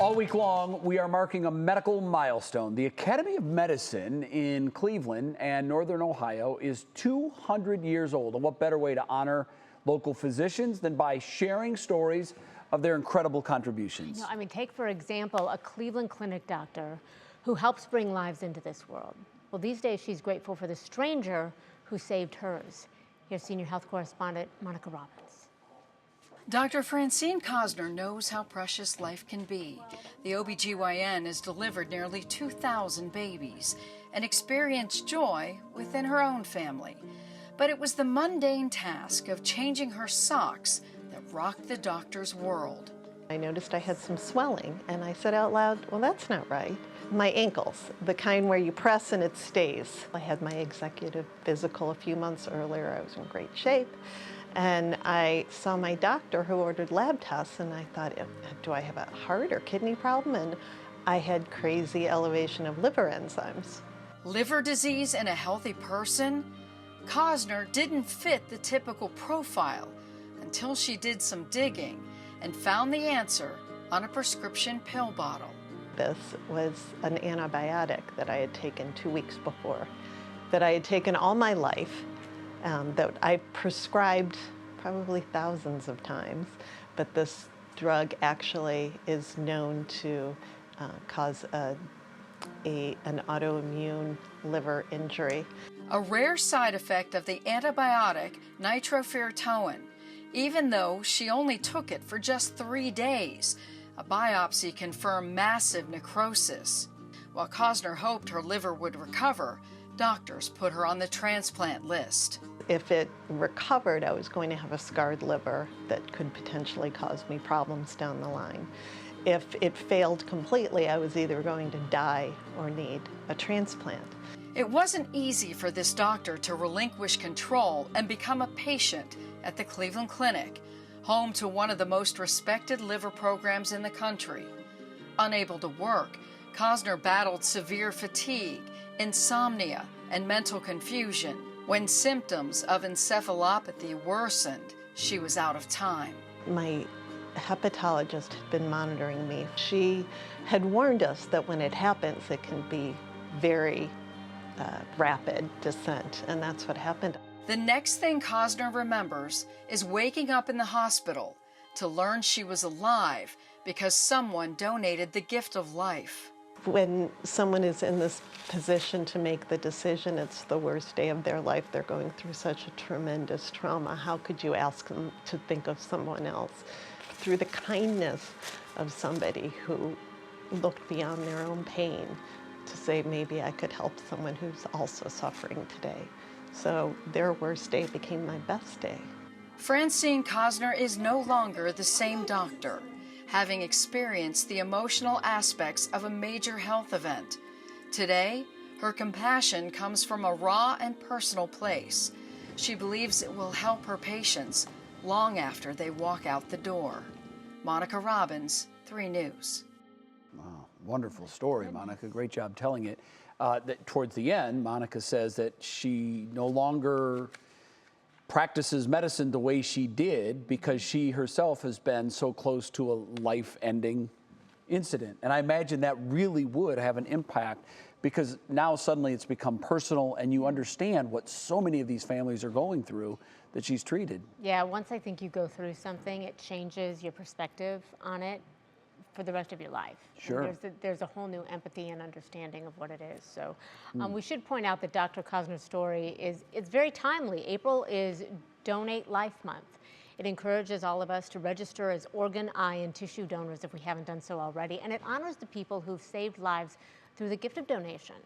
All week long, we are marking a medical milestone. The Academy of Medicine in Cleveland and Northern Ohio is 200 years old. And what better way to honor local physicians than by sharing stories of their incredible contributions? Take, for example, a Cleveland Clinic doctor who helps bring lives into this world. Well, these days, she's grateful for the stranger who saved hers. Here's senior health correspondent Monica Robbins. Dr. Francine Cosner knows how precious life can be. The OBGYN has delivered nearly 2,000 babies and experienced joy within her own family. But it was the mundane task of changing her socks that rocked the doctor's world. I noticed I had some swelling, and I said out loud, well, that's not right. My ankles, the kind where you press and it stays. I had my executive physical a few months earlier. I was in great shape. And I saw my doctor who ordered lab tests, and I thought, do I have a heart or kidney problem? And I had crazy elevation of liver enzymes. Liver disease in a healthy person? Cosner didn't fit the typical profile until she did some digging and found the answer on a prescription pill bottle. This was an antibiotic that I had taken 2 weeks before, that I had taken all my life. That I prescribed probably thousands of times, but this drug actually is known to cause an autoimmune liver injury. A rare side effect of the antibiotic nitrofurantoin, even though she only took it for just 3 days. A biopsy confirmed massive necrosis. While Cosner hoped her liver would recover, doctors put her on the transplant list. If it recovered, I was going to have a scarred liver that could potentially cause me problems down the line. If it failed completely, I was either going to die or need a transplant. It wasn't easy for this doctor to relinquish control and become a patient at the Cleveland Clinic, home to one of the most respected liver programs in the country. Unable to work, Cosner battled severe fatigue, insomnia, and mental confusion. When symptoms of encephalopathy worsened, she was out of time. My hepatologist had been monitoring me. She had warned us that when it happens, it can be very rapid descent, and that's what happened. The next thing Cosner remembers is waking up in the hospital to learn she was alive because someone donated the gift of life. When someone is in this position to make the decision, it's the worst day of their life. They're going through such a tremendous trauma. How could you ask them to think of someone else? Through the kindness of somebody who looked beyond their own pain to say, maybe I could help someone who's also suffering today. So their worst day became my best day. Francine Cosner is no longer the same doctor, having experienced the emotional aspects of a major health event. Today, her compassion comes from a raw and personal place. She believes it will help her patients long after they walk out the door. Monica Robbins, 3 News. Wow, wonderful story, Monica. Great job telling it. Towards the end, Monica says that she no longer practices medicine the way she did because she herself has been so close to a life-ending incident. And I imagine that really would have an impact because now suddenly it's become personal and you understand what so many of these families are going through that she's treated. Yeah, once I think you go through something, it changes your perspective on it for the rest of your life. Sure. There's a whole new empathy and understanding of what it is. So we should point out that Dr. Cosner's story it's very timely. April is Donate Life Month. It encourages all of us to register as organ, eye, and tissue donors if we haven't done so already. And it honors the people who've saved lives through the gift of donation.